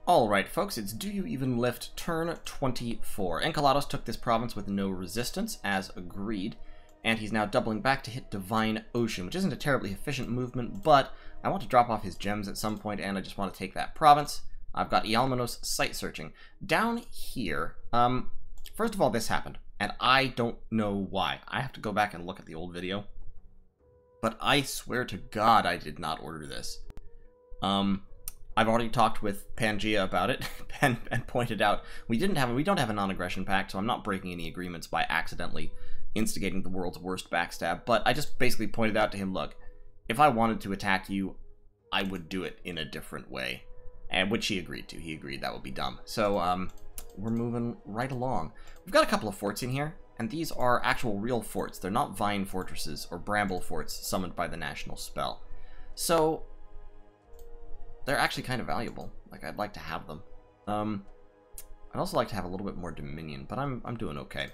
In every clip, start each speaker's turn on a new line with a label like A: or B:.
A: Alright folks, it's DoYouEvenLift turn 24. Enceladus took this province with no resistance, as agreed, and he's now doubling back to hit Divine Ocean, which isn't a terribly efficient movement, but I want to drop off his gems at some point, and I just want to take that province. I've got Ialmenos site searching. Down here, first of all, this happened, and I don't know why. I have to go back and look at the old video, but I swear to God I did not order this. I've already talked with Pangaea about it and pointed out we don't have a non-aggression pact, so I'm not breaking any agreements by accidentally instigating the world's worst backstab, but I just basically pointed out to him, look, if I wanted to attack you, I would do it in a different way, and which he agreed to. He agreed that would be dumb. So, we're moving right along. We've got a couple of forts in here, and these are actual real forts. They're not vine fortresses or bramble forts summoned by the national spell. So they're actually kind of valuable. Like, I'd like to have them. I'd also like to have a little bit more dominion, but I'm doing okay.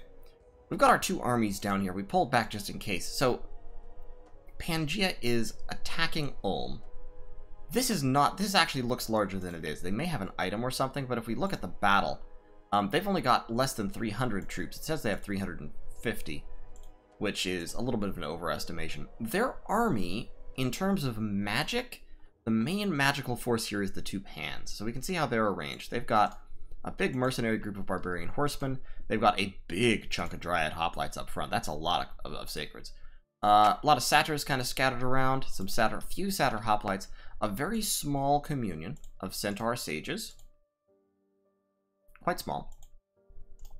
A: We've got our two armies down here. We pulled back just in case. So Pangaea is attacking Ulm. This actually looks larger than it is. They may have an item or something, but if we look at the battle, they've only got less than 300 troops. It says they have 350, which is a little bit of an overestimation. Their army, in terms of magic, the main magical force here is the two pans, so we can see how they're arranged. They've got a big mercenary group of barbarian horsemen. They've got a big chunk of dryad hoplites up front. That's a lot of sacreds. A lot of satyrs kind of scattered around. A few satyr hoplites. A very small communion of centaur sages. Quite small.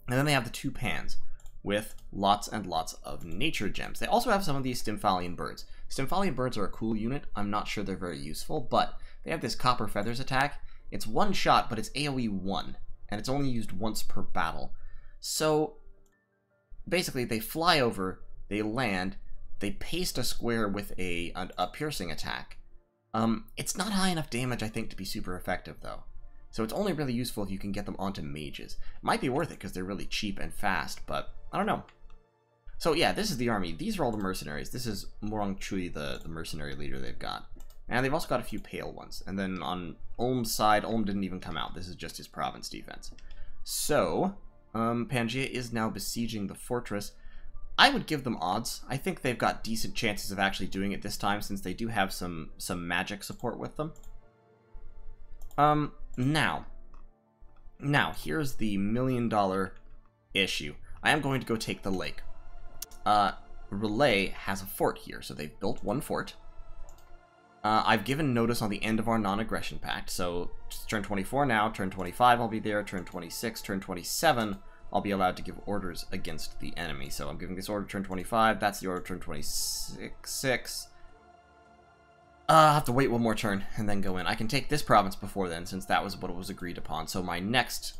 A: And then they have the two pans with lots and lots of nature gems. They also have some of these Stymphalian birds. Stymphalian birds are a cool unit. I'm not sure they're very useful, but they have this Copper Feathers attack. It's one shot, but it's AoE 1, and it's only used once per battle. So basically, they fly over, they land, they paste a square with a piercing attack. It's not high enough damage, I think, to be super effective, though. So it's only really useful if you can get them onto mages. Might be worth it because they're really cheap and fast, but I don't know. So yeah, this is the army. These are all the mercenaries. This is Morong Chui, the mercenary leader they've got. And they've also got a few pale ones. And then on Ulm's side, Ulm didn't even come out. This is just his province defense. So, Pangaea is now besieging the fortress. I would give them odds. I think they've got decent chances of actually doing it this time, since they do have some magic support with them. Now, here's the $1,000,000 issue. I am going to go take the lake. Relay has a fort here, so they've built one fort. I've given notice on the end of our non-aggression pact, so turn 24 now, turn 25 I'll be there, turn 26, turn 27 I'll be allowed to give orders against the enemy. So I'm giving this order turn 25, that's the order turn 26. I'll have to wait one more turn and then go in. I can take this province before then, since that was what was agreed upon. So my next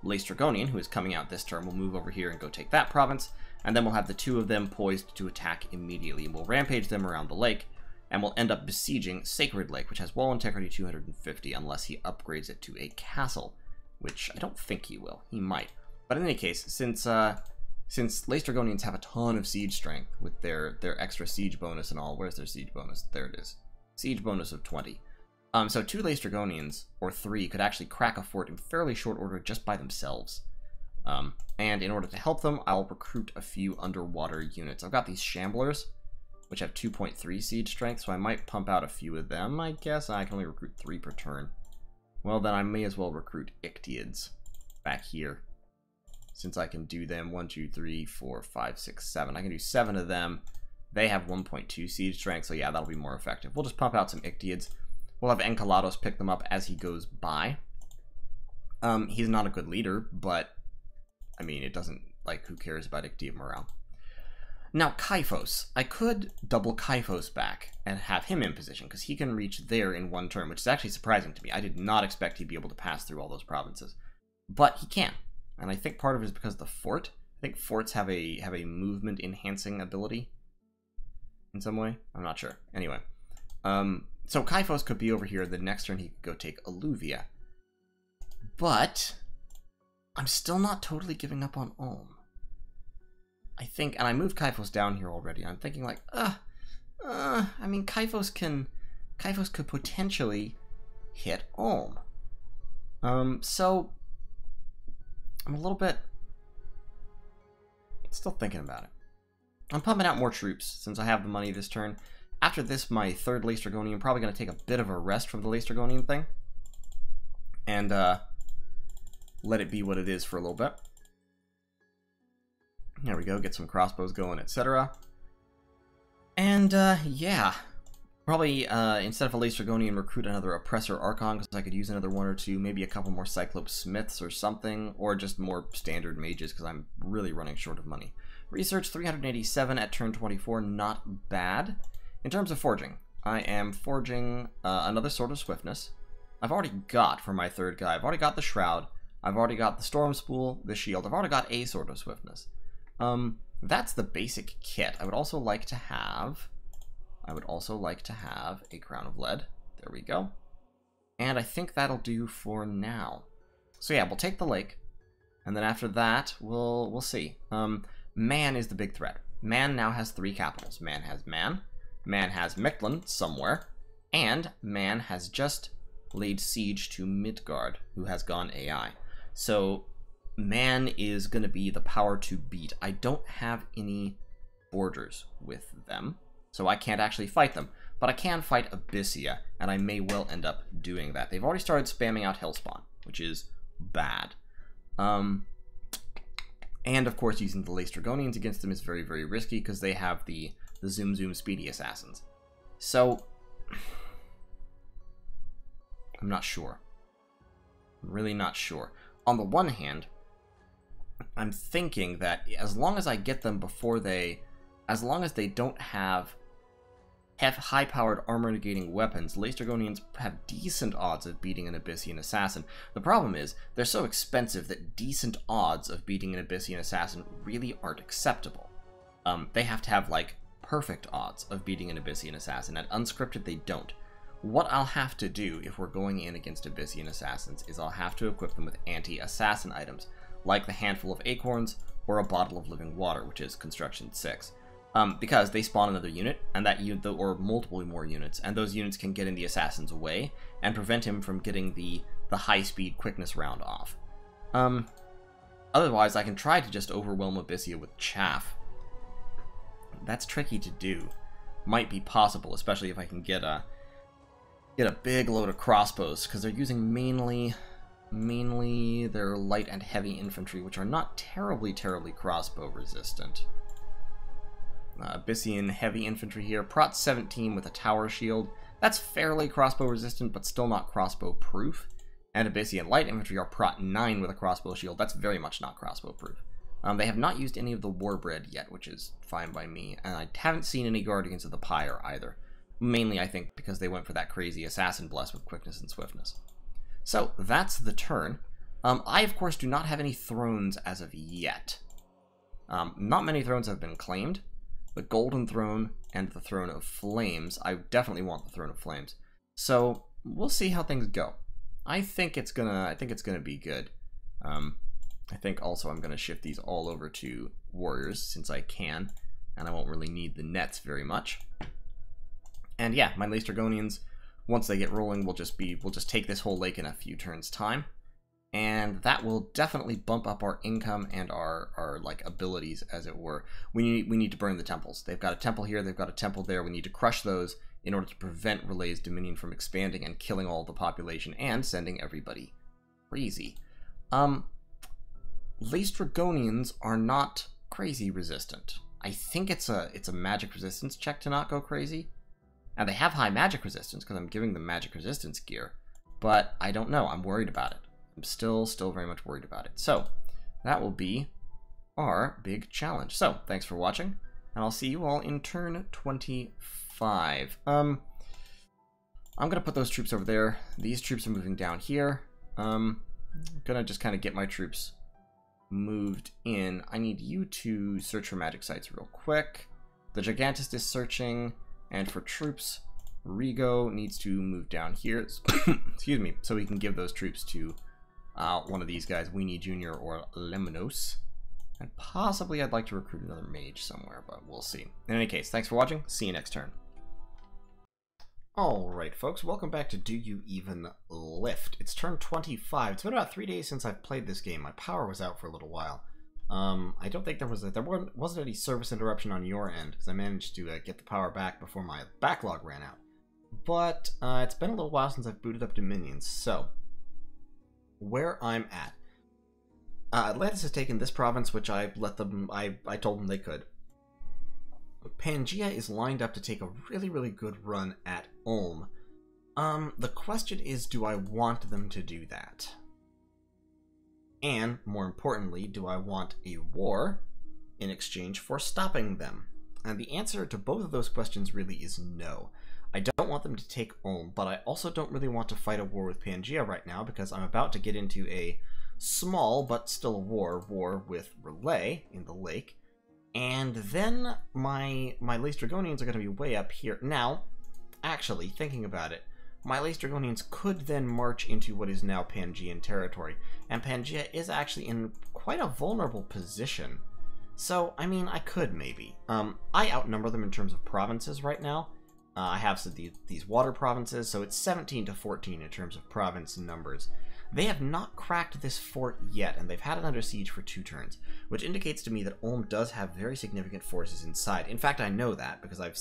A: Laestrygonian, who is coming out this turn, will move over here and go take that province, and then we'll have the two of them poised to attack immediately, and we'll rampage them around the lake, and we'll end up besieging Sacred Lake, which has wall integrity 250, unless he upgrades it to a castle, which I don't think he will. He might. But in any case, since Laestrygonians have a ton of siege strength with their extra siege bonus and all, where's their siege bonus? There it is. Siege bonus of 20. So two Laestrygonians, or three, could actually crack a fort in fairly short order just by themselves. And in order to help them, I'll recruit a few underwater units. I've got these Shamblers, which have 2.3 siege strength, so I might pump out a few of them, I guess. I can only recruit 3 per turn. Well, then I may as well recruit Ictiids back here, since I can do them 1, 2, 3, 4, 5, 6, 7. I can do 7 of them. They have 1.2 siege strength, so yeah, that'll be more effective. We'll just pump out some Ictiids. We'll have Enceladus pick them up as he goes by. He's not a good leader, but I mean, it doesn't, like, who cares about Ictiid morale? Now, Kyphos. I could double Kyphos back and have him in position, because he can reach there in one turn, which is actually surprising to me. I did not expect he'd be able to pass through all those provinces. But he can, and I think part of it is because of the fort. I think forts have a movement-enhancing ability in some way. I'm not sure. Anyway. So Kyphos could be over here. The next turn he could go take Alluvia. But I'm still not totally giving up on Ulm. I think, and I moved Kyphos down here already. I'm thinking like, I mean, Kyphos could potentially hit Ulm. So I'm a little bit still thinking about it. I'm pumping out more troops since I have the money this turn. After this, my third Laestrygonian, I'm probably going to take a bit of a rest from the Laestrygonian thing. And let it be what it is for a little bit. There we go, get some crossbows going, etc. And yeah, probably instead of a Laestrygonian, recruit another Oppressor Archon, because I could use another one or two, maybe a couple more Cyclope Smiths or something, or just more standard mages, because I'm really running short of money. Research 387 at turn 24, not bad. In terms of forging, I am forging another Sword of Swiftness. I've already got, for my third guy, I've already got the Shroud, I've already got the Storm Spool, the Shield, I've already got a Sword of Swiftness. That's the basic kit. I would also like to have a Crown of Lead. There we go. And I think that'll do for now. So yeah, we'll take the lake, and then after that, we'll see. Man is the big threat. Man now has 3 capitals. Man has Man has Mictlan somewhere, and Man has just laid siege to Midgard, who has gone AI. So Man is going to be the power to beat. I don't have any borders with them, so I can't actually fight them. But I can fight Abysia, and I may well end up doing that. They've already started spamming out Hellspawn, which is bad. And of course, using the Laestrygonians against them is very, very risky, because they have the Zoom Zoom Speedy Assassins. So I'm not sure. I'm really not sure. On the one hand, I'm thinking that as long as I get them before as long as they don't have high-powered armor-negating weapons, Laestrygonians have decent odds of beating an Abyssian Assassin. The problem is, they're so expensive that decent odds of beating an Abyssian Assassin really aren't acceptable. They have to have, like, perfect odds of beating an Abyssian Assassin. At Unscripted, they don't. What I'll have to do if we're going in against Abyssian Assassins is I'll have to equip them with anti-assassin items, like the Handful of Acorns or a Bottle of Living Water, which is Construction 6. Because they spawn another unit, and that unit, or multiple more units, and those units can get in the assassin's way and prevent him from getting the high-speed quickness round off. Otherwise, I can try to just overwhelm Abysia with chaff. That's tricky to do. Might be possible, especially if I can get a big load of crossbows, because they're using mainly their light and heavy infantry, which are not terribly crossbow resistant. Abyssian heavy infantry here, Prot 17 with a tower shield. That's fairly crossbow resistant, but still not crossbow proof. And Abyssian light infantry are Prot 9 with a crossbow shield. That's very much not crossbow proof. They have not used any of the Warbread yet, which is fine by me. And I haven't seen any Guardians of the Pyre either. Mainly, I think, because they went for that crazy Assassin Bless with quickness and swiftness. So, that's the turn. I, of course, do not have any thrones as of yet. Not many thrones have been claimed. The Golden Throne and the Throne of Flames. I definitely want the Throne of Flames. So we'll see how things go. I think it's gonna be good. I think also I'm gonna shift these all over to warriors since I can, and I won't really need the nets very much. And yeah, my Laestrygonians, once they get rolling, will just take this whole lake in a few turns' time. And that will definitely bump up our income and our like abilities, as it were. We need to burn the temples. They've got a temple here, they've got a temple there. We need to crush those in order to prevent Relay's dominion from expanding and killing all the population and sending everybody crazy. Laestrygonians are not crazy resistant. I think it's a magic resistance check to not go crazy. And they have high magic resistance because I'm giving them magic resistance gear. But I don't know, I'm worried about it. I'm still very much worried about it. So, that will be our big challenge. So, thanks for watching, and I'll see you all in turn 25. I'm gonna put those troops over there. These troops are moving down here. I'm gonna just kind of get my troops moved in. I need you to search for magic sites real quick. The Gigantist is searching, and for troops, Rigo needs to move down here. Excuse me, so we can give those troops to one of these guys, Weenie Jr. or Lemonos. And possibly I'd like to recruit another mage somewhere, but we'll see. In any case, thanks for watching. See you next turn. Alright folks, welcome back to Do You Even Lift? It's turn 25. It's been about 3 days since I've played this game. My power was out for a little while. I don't think there wasn't any service interruption on your end, because I managed to get the power back before my backlog ran out. But it's been a little while since I've booted up Dominions, so where I'm at. Atlantis has taken this province, which I told them they could. Pangaea is lined up to take a really good run at Ulm. The question is, do I want them to do that? And, more importantly, do I want a war in exchange for stopping them? And the answer to both of those questions really is no. I don't want them to take Ulm, but I also don't really want to fight a war with Pangaea right now, because I'm about to get into a small, but still a war with Relay in the lake. And then my Laestrygonians are going to be way up here. Now, actually, thinking about it, my Laestrygonians could then march into what is now Pangaean territory. And Pangaea is actually in quite a vulnerable position. So, I mean, I could maybe. I outnumber them in terms of provinces right now. I have these water provinces, so it's 17 to 14 in terms of province numbers. They have not cracked this fort yet, and they've had it under siege for 2 turns, which indicates to me that Ulm does have very significant forces inside. In fact, I know that because I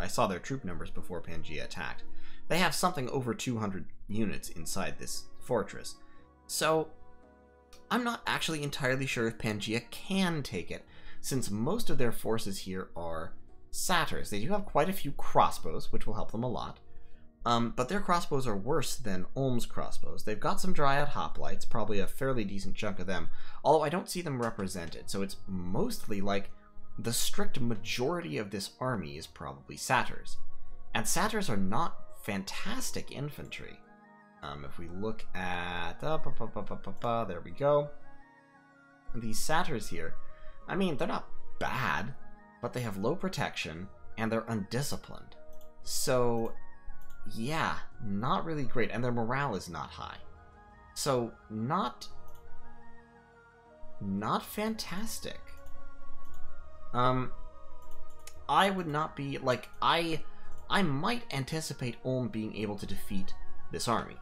A: saw their troop numbers before Pangaea attacked. They have something over 200 units inside this fortress. So, I'm not actually entirely sure if Pangaea can take it, since most of their forces here are satyrs. They do have quite a few crossbows, which will help them a lot. But their crossbows are worse than Ulm's crossbows. They've got some Dryad hoplites, probably a fairly decent chunk of them, although I don't see them represented, so it's mostly like the strict majority of this army is probably satyrs. And satyrs are not fantastic infantry. If we look at... there we go. These satyrs here, I mean, they're not bad, but they have low protection, and they're undisciplined. So... yeah, not really great, and their morale is not high. So, not fantastic. I would not be, like, I might anticipate Ulm being able to defeat this army.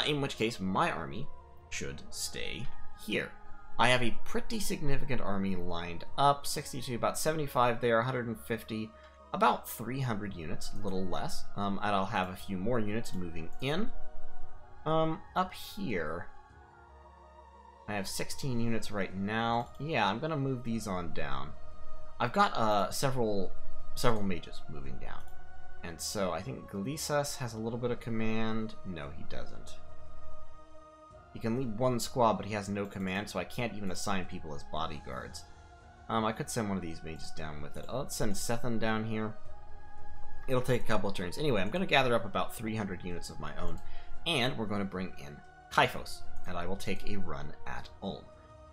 A: In which case, my army should stay here. I have a pretty significant army lined up, 62, about 75 there, 150... about 300 units, a little less, and I'll have a few more units moving in. Up here, I have 16 units right now. Yeah, I'm gonna move these on down. I've got several mages moving down, and so I think Glisas has a little bit of command. No, he doesn't. He can lead 1 squad, but he has no command, so I can't even assign people as bodyguards. I could send one of these mages down with it. Let's send Sethan down here. It'll take a couple of turns. Anyway, I'm going to gather up about 300 units of my own, and we're going to bring in Kaifos, and I will take a run at Ulm.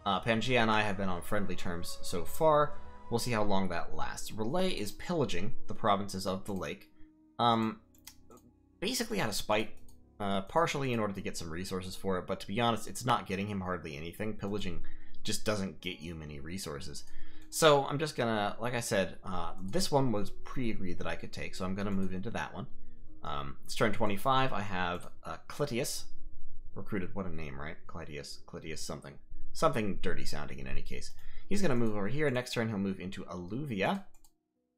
A: Pangaea and I have been on friendly terms so far. We'll see how long that lasts. Relay is pillaging the provinces of the lake, basically out of spite, partially in order to get some resources for it, but to be honest, it's not getting him hardly anything. Pillaging just doesn't get you many resources. So I'm just gonna, like I said, this one was pre-agreed that I could take, so I'm gonna move into that one. It's turn 25. I have Clitius recruited. What a name, right? Clitius something. Something dirty sounding in any case. He's gonna move over here. Next turn he'll move into Alluvia.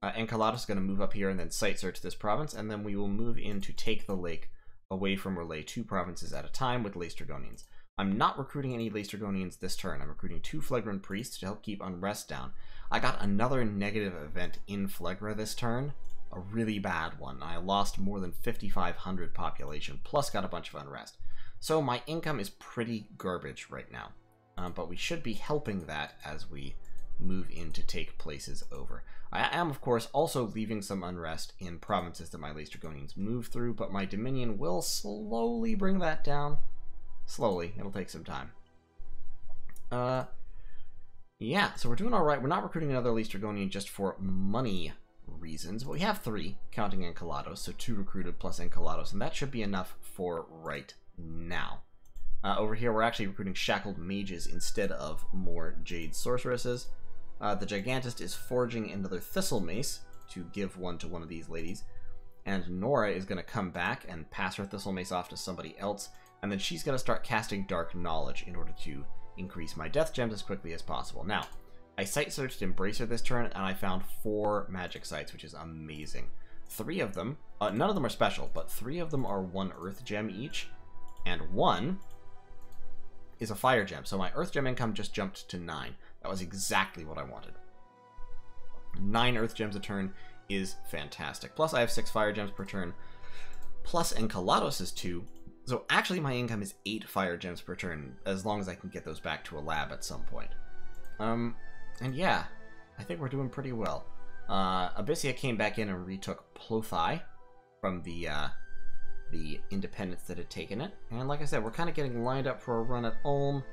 A: Enceladus is gonna move up here and then site search this province, and then we will move in to take the lake away from Relay 2 provinces at a time with Laestrygonians. I'm not recruiting any Laestrygonians this turn. I'm recruiting 2 Phlegran priests to help keep unrest down. I got another negative event in Phlegra this turn. A really bad one. I lost more than 5,500 population, plus got a bunch of unrest. So my income is pretty garbage right now. But we should be helping that as we move in to take places over. I am, of course, also leaving some unrest in provinces that my Laestrygonians move through, but my Dominion will slowly bring that down. Slowly. It'll take some time. Yeah, so we're doing alright. We're not recruiting another Laestrygonian just for money reasons, but we have 3, counting Enceladus, so 2 recruited plus Enceladus, and that should be enough for right now. Over here, we're actually recruiting shackled mages instead of more jade sorceresses. The Gigantist is forging another thistle mace to give one to one of these ladies. and Nora is going to come back and pass her Thistle Mace off to somebody else, and then she's going to start casting Dark Knowledge in order to increase my Death Gems as quickly as possible. Now, I site searched Embracer this turn, and I found 4 magic sites, which is amazing. 3 of them, none of them are special, but 3 of them are 1 Earth Gem each, and 1 is a Fire Gem. So my Earth Gem income just jumped to 9. That was exactly what I wanted. 9 Earth Gems a turn is fantastic. Plus I have 6 Fire Gems per turn, plus Enceladus is 2. So actually my income is 8 Fire Gems per turn, as long as I can get those back to a lab at some point. And yeah, I think we're doing pretty well. Abysia came back in and retook Plothai from the independents that had taken it. And like I said, we're kind of getting lined up for a run at Ulm.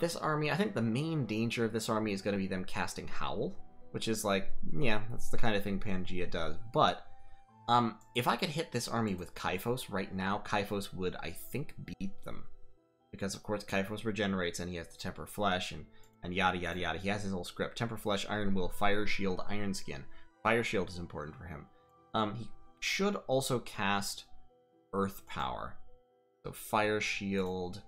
A: This army, I think the main danger of this army is going to be them casting Howl, which is like, yeah, that's the kind of thing Pangaea does. But if I could hit this army with Kyphos right now, Kyphos would, I think, beat them. Because, of course, Kyphos regenerates and he has the Temper Flesh and yada yada yada. He has his whole script. Temper Flesh, Iron Will, Fire Shield, Iron Skin. Fire Shield is important for him. He should also cast Earth Power. So Fire Shield,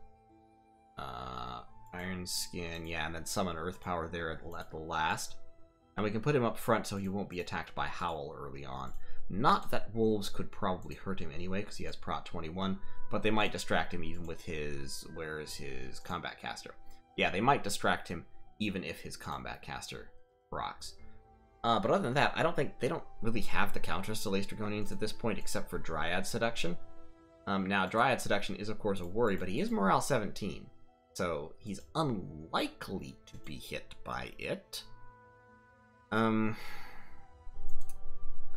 A: Iron Skin, yeah, and then summon Earth Power there at the last. And we can put him up front so he won't be attacked by Howl early on. Not that Wolves could probably hurt him anyway, because he has Prot 21, but they might distract him even with his... Where is his Combat Caster? Yeah, they might distract him even if his Combat Caster rocks. But other than that, I don't think... They don't really have the counters to Laestrygonians at this point, except for Dryad Seduction. Now, Dryad Seduction is, of course, a worry, but he is Morale 17, so he's unlikely to be hit by it. The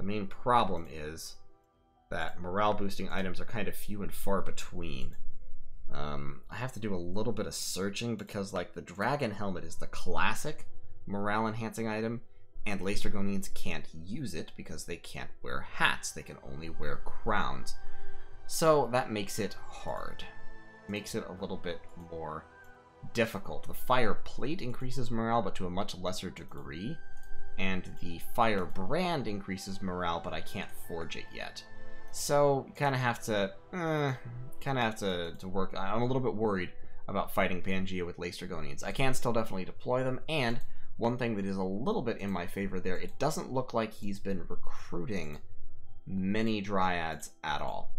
A: main problem is that morale-boosting items are kind of few and far between. I have to do a little bit of searching because, like, the Dragon Helmet is the classic morale-enhancing item, and Laestrygonians can't use it because they can't wear hats. They can only wear crowns. So that makes it hard. Makes it a little bit more difficult. The Fire Plate increases morale, but to a much lesser degree. And the Fire Brand increases morale, but I can't forge it yet. So you kind of have to, work. I'm a little bit worried about fighting Pangaea with Laestrygonians. I can still definitely deploy them, and one thing that is a little bit in my favor there, it doesn't look like he's been recruiting many Dryads at all.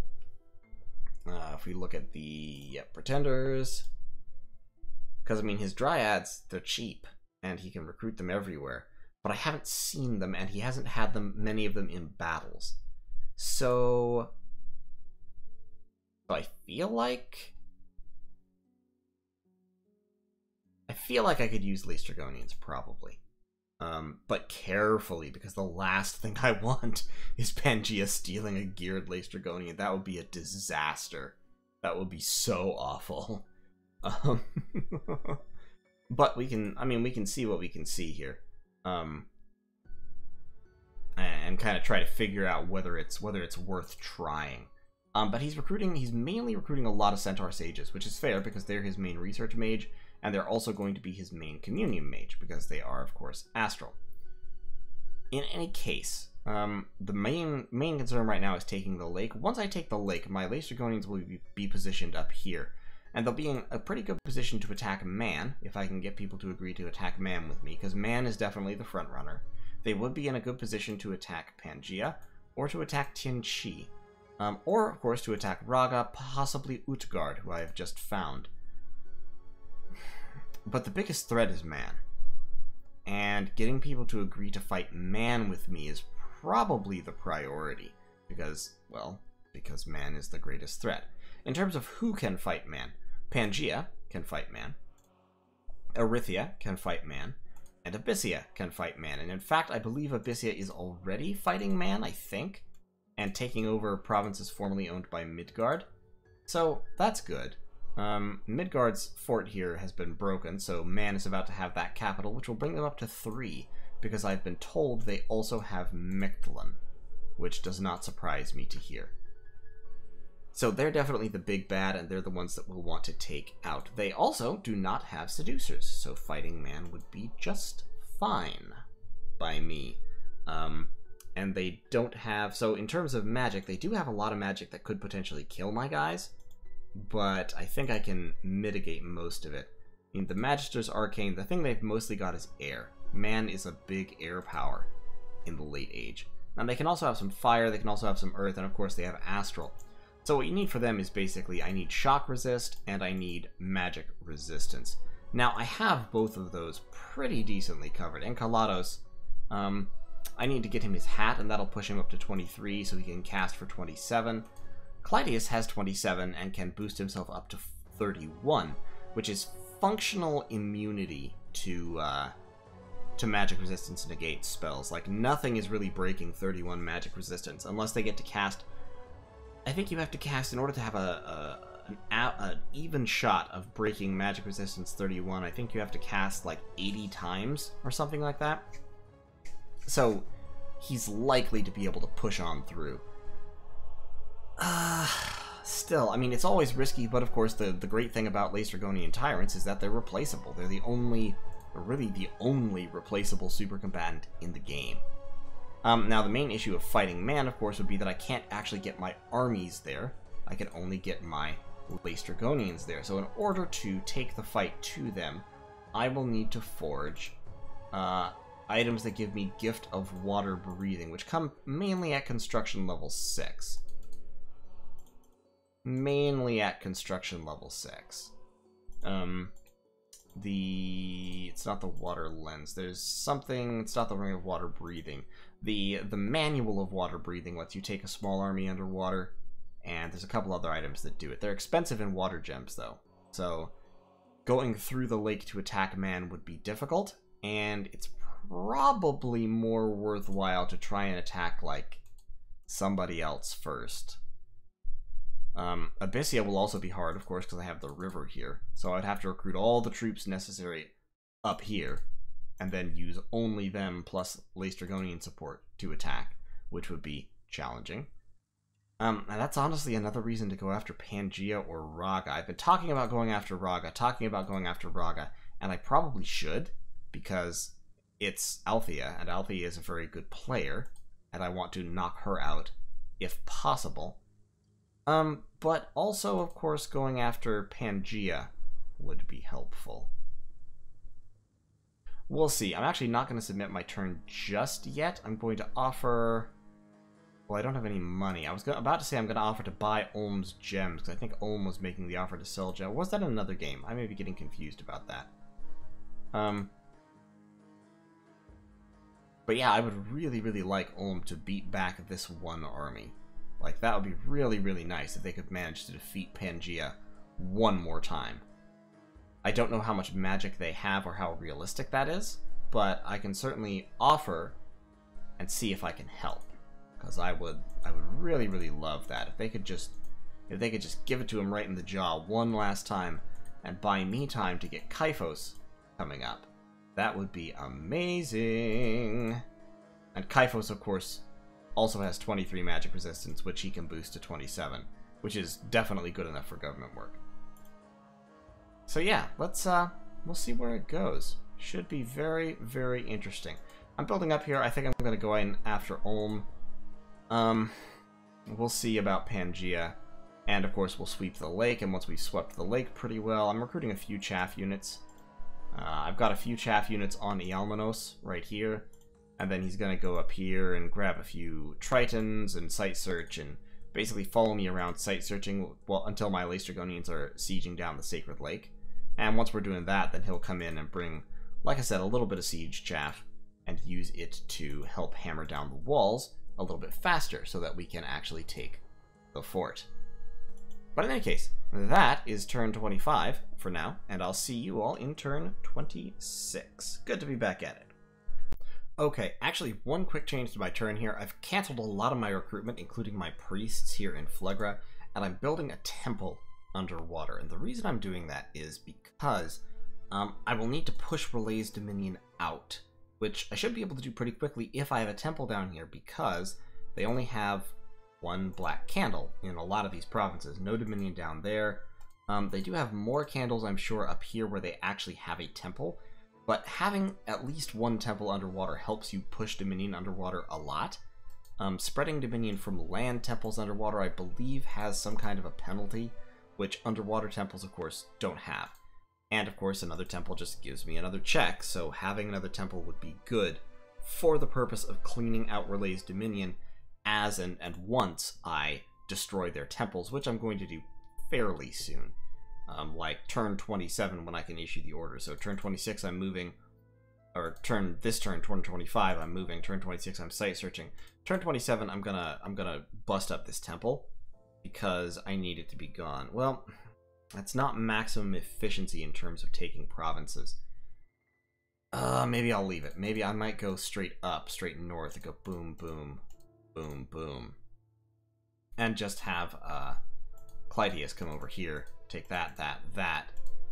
A: If we look at the Pretenders, because I mean his Dryads, they're cheap, and he can recruit them everywhere. But I haven't seen them, and he hasn't had many of them in battles. So I feel like I could use Laestrygonians, probably. But carefully, because the last thing I want is Pangaea stealing a geared Laestrygonian. That would be a disaster. That would be so awful. But we can see what we can see here. And kind of try to figure out whether it's worth trying. But he's mainly recruiting a lot of Centaur Sages, which is fair because they're his main research mage, and they're also going to be his main communion mage because they are, of course, astral. In any case, the main concern right now is taking the lake. Once I take the lake, my Laestrygonians will be positioned up here, and they'll be in a pretty good position to attack Man, if I can get people to agree to attack Man with me, because Man is definitely the front runner. They would be in a good position to attack Pangaea, or to attack Tianqi, or, of course, to attack Ragha, possibly Utgard, who I have just found. But the biggest threat is Man. And getting people to agree to fight Man with me is probably the priority, because Man is the greatest threat. In terms of who can fight Man, Pangaea can fight Man, Erytheia can fight Man, and Abysia can fight Man. And in fact, I believe Abysia is already fighting Man, I think, and taking over provinces formerly owned by Midgard. So that's good. Midgard's fort here has been broken, so Man is about to have that capital, which will bring them up to 3, because I've been told they also have Mictlan, which does not surprise me to hear. So they're definitely the big bad, and they're the ones that we'll want to take out. They also do not have seducers, so fighting Man would be just fine by me. and they don't have... So in terms of magic, they do have a lot of magic that could potentially kill my guys, but I think I can mitigate most of it. I mean, the Magister's Arcane, the thing they've mostly got is air. Man is a big air power in the late age. And they can also have some fire, they can also have some earth, and of course they have astral. So what you need for them is basically, I need shock resist, and I need magic resistance. Now, I have both of those pretty decently covered. Enceladus, I need to get him his hat, and that'll push him up to 23, so he can cast for 27. Clydeus has 27, and can boost himself up to 31, which is functional immunity to magic resistance negate spells. Like, nothing is really breaking 31 magic resistance, unless they get to cast... I think you have to cast, in order to have an even shot of breaking magic resistance 31, I think you have to cast like 80 times, or something like that. So, he's likely to be able to push on through. Still, I mean, it's always risky, but of course the great thing about Laestrygonian Tyrants is that they're replaceable. They're the only, or really the only replaceable super combatant in the game. Now, the main issue of fighting man, of course, would be that I can't actually get my armies there. I can only get my Laestrygonians there. So in order to take the fight to them, I will need to forge items that give me Gift of Water Breathing, which come mainly at construction level 6. Mainly at construction level 6. It's not the water lens. There's something, it's not the ring of water breathing. The manual of water breathing lets you take a small army underwater, and there's a couple other items that do it. They're expensive in water gems, though. So going through the lake to attack man would be difficult, and it's probably more worthwhile to try and attack, like, somebody else first. Abysia will also be hard, of course, because I have the river here. So I'd have to recruit all the troops necessary up here, and then use only them plus Laestrygonian support to attack, which would be challenging. And that's honestly another reason to go after Pangaea or Ragha. I've been talking about going after Ragha, and I probably should, because it's Althaea, and Althaea is a very good player, and I want to knock her out if possible. But also, of course, going after Pangaea would be helpful. We'll see. I'm actually not going to submit my turn just yet. I'm going to offer... Well, I don't have any money. I was about to say I'm going to offer to buy Ulm's gems, because I think Ulm was making the offer to sell gems. Was that another game? I may be getting confused about that. But yeah, I would really, really like Ulm to beat back this one army. Like, that would be really, really nice if they could manage to defeat Pangaea one more time. I don't know how much magic they have or how realistic that is, but I can certainly offer and see if I can help. Because I would really, really love that. If they could just give it to him right in the jaw one last time and buy me time to get Kyphos coming up. That would be amazing. And Kyphos, of course, also has 23 magic resistance, which he can boost to 27, which is definitely good enough for government work. So yeah, let's we'll see where it goes. Should be very, very interesting. I'm building up here. I think I'm going to go in after Ulm. We'll see about Pangaea, and of course we'll sweep the lake. And once we've swept the lake pretty well, I'm recruiting a few chaff units. I've got a few chaff units on Ialmenos right here. And then he's going to go up here and grab a few Tritons and site search and basically follow me around site searching until my Laestrygonians are sieging down the Sacred Lake. And once we're doing that, then he'll come in and bring, like I said, a little bit of siege chaff and use it to help hammer down the walls a little bit faster so that we can actually take the fort. But in any case, that is turn 25 for now, and I'll see you all in turn 26. Good to be back at it. Okay, actually, one quick change to my turn here. I've canceled a lot of my recruitment, including my priests here in Phlegra, and I'm building a temple underwater. And the reason I'm doing that is because I will need to push Relay's Dominion out, which I should be able to do pretty quickly if I have a temple down here, because they only have one black candle in a lot of these provinces. No Dominion down there. They do have more candles, I'm sure, up here where they actually have a temple. But having at least one temple underwater helps you push Dominion underwater a lot. Spreading dominion from land temples underwater, I believe, has some kind of a penalty, which underwater temples, of course, don't have. And, of course, another temple just gives me another check, so having another temple would be good for the purpose of cleaning out Relay's dominion as and once I destroy their temples, which I'm going to do fairly soon. Like turn 27 when I can issue the order. So turn 26 I'm moving, or this turn 25 I'm moving, turn 26 I'm site searching. Turn 27 I'm gonna bust up this temple because I need it to be gone. Well, that's not maximum efficiency in terms of taking provinces. Maybe I'll leave it. Maybe I might go straight up, straight north, and go boom, boom, boom, boom. And just have Clytius come over here, take that,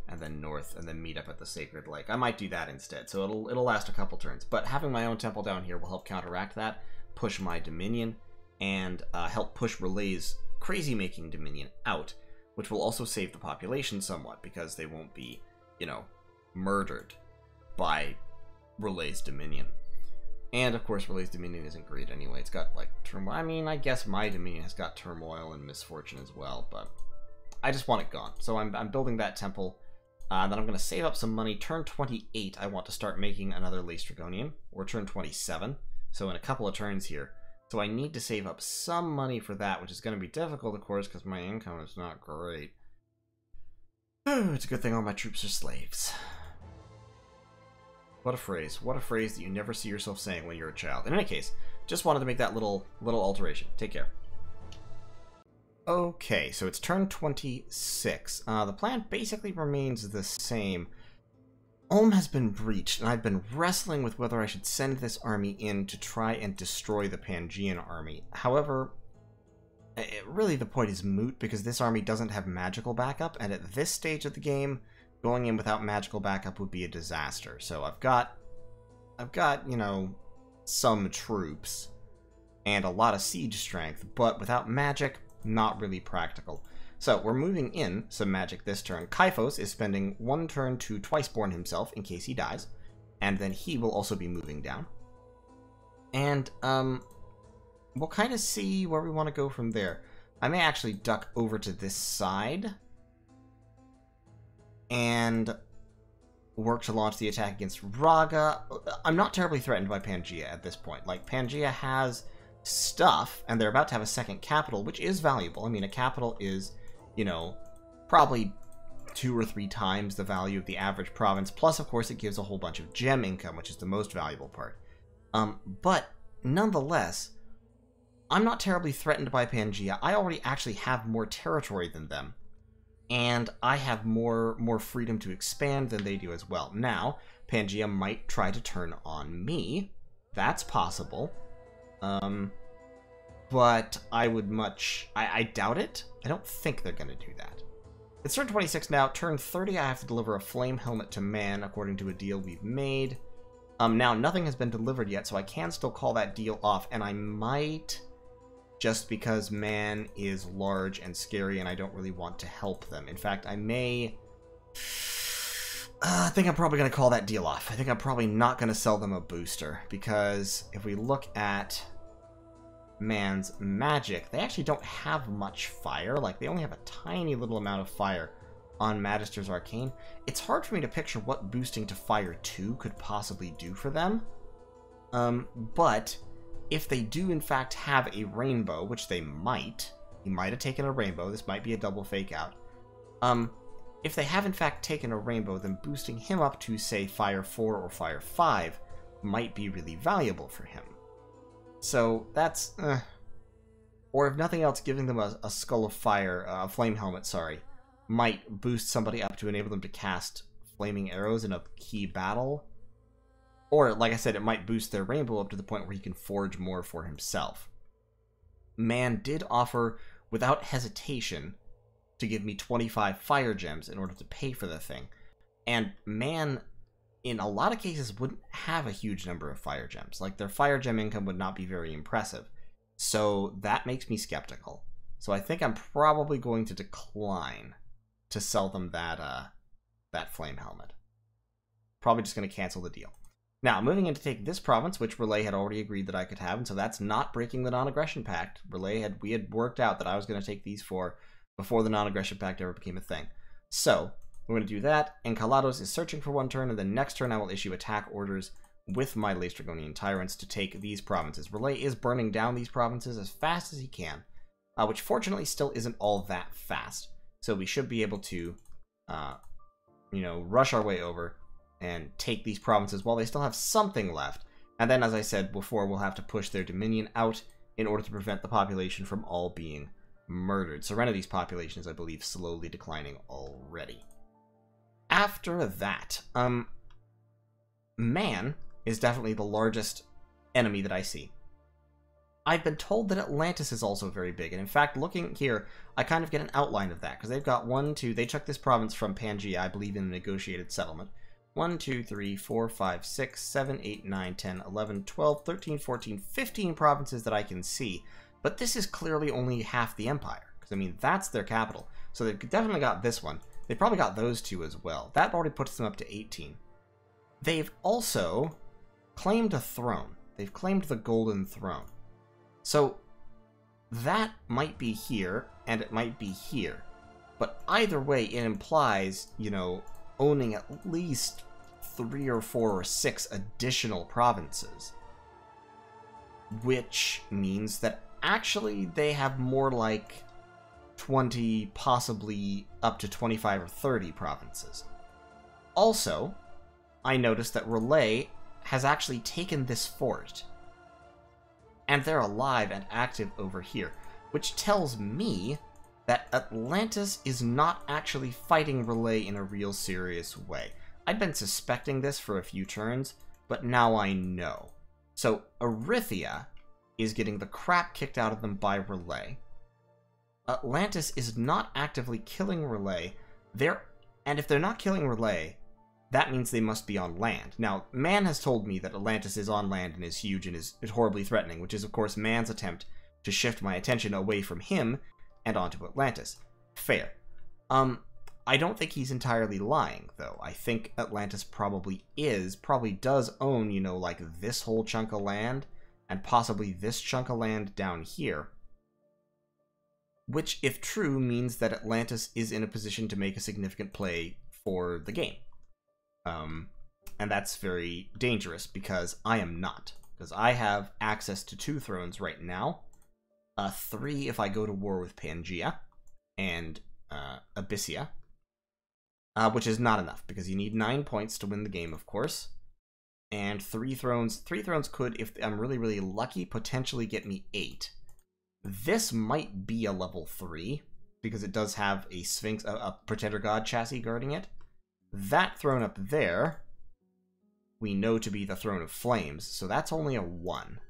A: and then north, and then meet up at the Sacred Lake. I might do that instead, so it'll last a couple turns. But having my own temple down here will help counteract that, push my dominion, and help push Relay's crazy-making dominion out, which will also save the population somewhat, because they won't be, you know, murdered by Relay's dominion. And, of course, Relay's dominion isn't great anyway. It's got, like, turmoil. I mean, I guess my dominion has got turmoil and misfortune as well, but I just want it gone. So I'm building that temple. Then I'm going to save up some money. Turn 28, I want to start making another Laestrygonian, or turn 27. So in a couple of turns here. So I need to save up some money for that, which is going to be difficult, of course, because my income is not great. It's a good thing all my troops are slaves. What a phrase. What a phrase that you never see yourself saying when you're a child. In any case, just wanted to make that little alteration. Take care. Okay, so it's turn 26. The plan basically remains the same. Ulm has been breached, and I've been wrestling with whether I should send this army in to try and destroy the Pangaean army. However, really the point is moot, because this army doesn't have magical backup, and at this stage of the game, going in without magical backup would be a disaster. So I've got, you know, some troops and a lot of siege strength, but without magic, not really practical. So we're moving in some magic this turn. Kaifos is spending one turn to Twiceborn himself in case he dies, and then he will also be moving down. And we'll kind of see where we want to go from there. I may actually duck over to this side and work to launch the attack against Ragha. I'm not terribly threatened by Pangaea at this point. Like, Pangaea has stuff, and they're about to have a second capital, which is valuable. I mean, a capital is, you know, probably 2 or 3 times the value of the average province. Plus, of course, it gives a whole bunch of gem income, which is the most valuable part. But nonetheless, I'm not terribly threatened by Pangaea. I already actually have more territory than them, and I have more freedom to expand than they do as well. Now, Pangaea might try to turn on me. That's possible. But I would I doubt it. I don't think they're going to do that. It's turn 26 now. Turn 30, I have to deliver a flame helmet to Man, according to a deal we've made. Now, nothing has been delivered yet, so I can still call that deal off, and I might, just because Man is large and scary, and I don't really want to help them. In fact, I may... I think I'm probably going to call that deal off. I think I'm probably not going to sell them a booster, because if we look at Man's magic, they actually don't have much fire. Like, they only have a tiny little amount of fire on Magister's Arcane. It's hard for me to picture what boosting to Fire 2 could possibly do for them. But if they do in fact have a rainbow, which they might, he might have taken a rainbow, this might be a double fake out. If they have in fact taken a rainbow, then boosting him up to, say, Fire 4 or Fire 5 might be really valuable for him. So that's, or if nothing else, giving them a Skull of Fire, a Flame Helmet, sorry, might boost somebody up to enable them to cast Flaming Arrows in a key battle. Or, like I said, it might boost their Rainbow up to the point where he can forge more for himself. Man did offer, without hesitation, to give me 25 Fire Gems in order to pay for the thing. And Man, in a lot of cases, wouldn't have a huge number of Fire Gems. Like, their Fire Gem income would not be very impressive. So that makes me skeptical. So I think I'm probably going to decline to sell them that Flame Helmet. Probably just going to cancel the deal. Now, moving in to take this province, which Relay had already agreed that I could have, and so that's not breaking the non-aggression pact. We had worked out that I was going to take these four before the non-aggression pact ever became a thing. So, we're going to do that, and Kalados is searching for one turn, and then next turn I will issue attack orders with my Laestrygonian tyrants to take these provinces. Relay is burning down these provinces as fast as he can, which fortunately still isn't all that fast. So we should be able to, you know, rush our way over and take these provinces while they still have something left. And then, as I said before, we'll have to push their dominion out in order to prevent the population from all being murdered. Serenity's population is, I believe, slowly declining already. After that, Man is definitely the largest enemy that I see. I've been told that Atlantis is also very big, and in fact, looking here, I kind of get an outline of that, because they've got they took this province from Pangaea, I believe, in a negotiated settlement. 1, 2, 3, 4, 5, 6, 7, 8, 9, 10, 11, 12, 13, 14, 15 provinces that I can see, but this is clearly only half the empire, because, I mean, that's their capital. So they've definitely got this one. They probably got those two as well. That already puts them up to 18. They've also claimed a throne. They've claimed the Golden Throne. So that might be here, and it might be here. But either way, it implies, you know, owning at least 3 or 4 or 6 additional provinces. Which means that actually they have more like 20, possibly up to 25 or 30 provinces. Also, I noticed that Relay has actually taken this fort. And they're alive and active over here, which tells me that Atlantis is not actually fighting Relay in a real serious way. I'd been suspecting this for a few turns, but now I know. So Erytheia is getting the crap kicked out of them by Relay. Atlantis is not actively killing Relay. And if they're not killing Relay, that means they must be on land. Now, Man has told me that Atlantis is on land and is huge and is horribly threatening, which is, of course, Man's attempt to shift my attention away from him and onto Atlantis. Fair. I don't think he's entirely lying, though. I think Atlantis probably does own, you know, like this whole chunk of land, and possibly this chunk of land down here. Which, if true, means that Atlantis is in a position to make a significant play for the game. And that's very dangerous, because I am not. Because I have access to 2 thrones right now. 3 if I go to war with Pangaea and Abysia. Which is not enough, because you need 9 points to win the game, of course. And 3 thrones could, if I'm really, really lucky, potentially get me 8. This might be a level 3, because it does have a Sphinx, a Pretender God chassis guarding it. That throne up there, we know to be the Throne of Flames, so that's only a 1.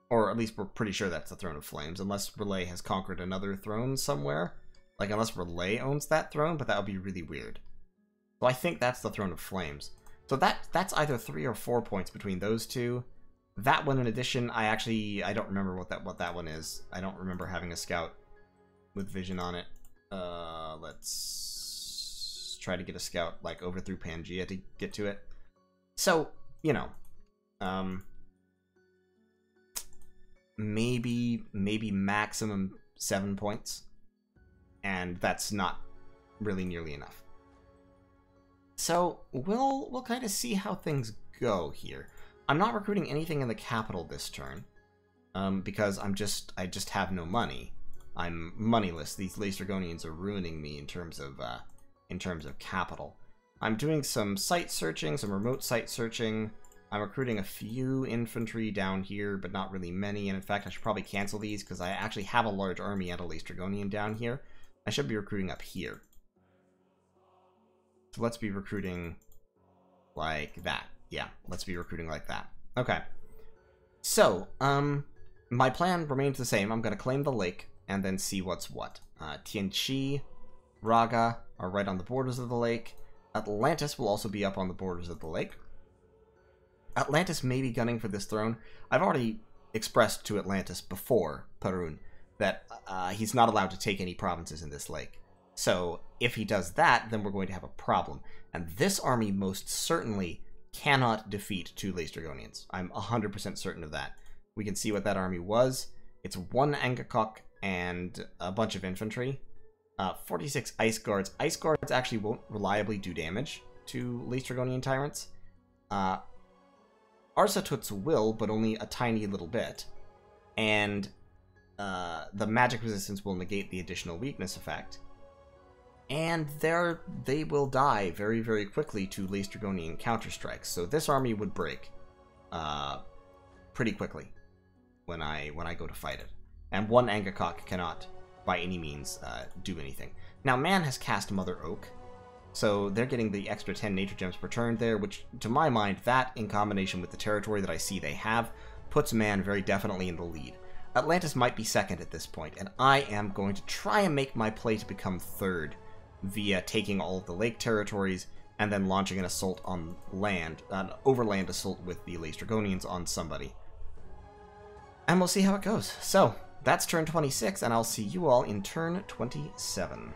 A: Or at least we're pretty sure that's the Throne of Flames, unless Relay has conquered another throne somewhere. Like, unless Relay owns that throne, but that would be really weird. So I think that's the Throne of Flames. So that's either 3 or 4 points between those two. That one, in addition, I don't remember what that one is. I don't remember having a scout with vision on it. Let's try to get a scout, like, over through Pangaea to get to it. So, you know, maybe maximum 7 points, and that's not really nearly enough. So we'll kind of see how things go here. I'm not recruiting anything in the capital this turn, because I just have no money. I'm moneyless. These Laestrygonians are ruining me in terms of capital. I'm doing some site searching, some remote site searching. I'm recruiting a few infantry down here, but not really many. And in fact, I should probably cancel these, because I actually have a large army and a Laestrygonian down here. I should be recruiting up here. So let's be recruiting like that. Yeah, let's be recruiting like that. Okay. So, my plan remains the same. I'm going to claim the lake and then see what's what. Tianqi, Ragha are right on the borders of the lake. Atlantis will also be up on the borders of the lake. Atlantis may be gunning for this throne. I've already expressed to Atlantis before Perun that he's not allowed to take any provinces in this lake. So if he does that, then we're going to have a problem. And this army most certainly cannot defeat 2 Laestrygonians. I'm 100% certain of that. We can see what that army was. It's 1 Angakok and a bunch of infantry. 46 Ice Guards. Ice Guards actually won't reliably do damage to Laestrygonian tyrants. Arsatuts will, but only a tiny little bit. And the magic resistance will negate the additional weakness effect. And they will die very, very quickly to Laestrygonian counterstrikes. So this army would break pretty quickly when I go to fight it. And 1 Angakok cannot, by any means, do anything. Now, Man has cast Mother Oak, so they're getting the extra 10 nature gems per turn there, which, to my mind, that in combination with the territory that I see they have, puts Man very definitely in the lead. Atlantis might be second at this point, and I am going to try and make my play to become third via taking all of the lake territories and then launching an assault on land, an overland assault with the Laestrygonians on somebody. And we'll see how it goes. So, that's turn 26, and I'll see you all in turn 27.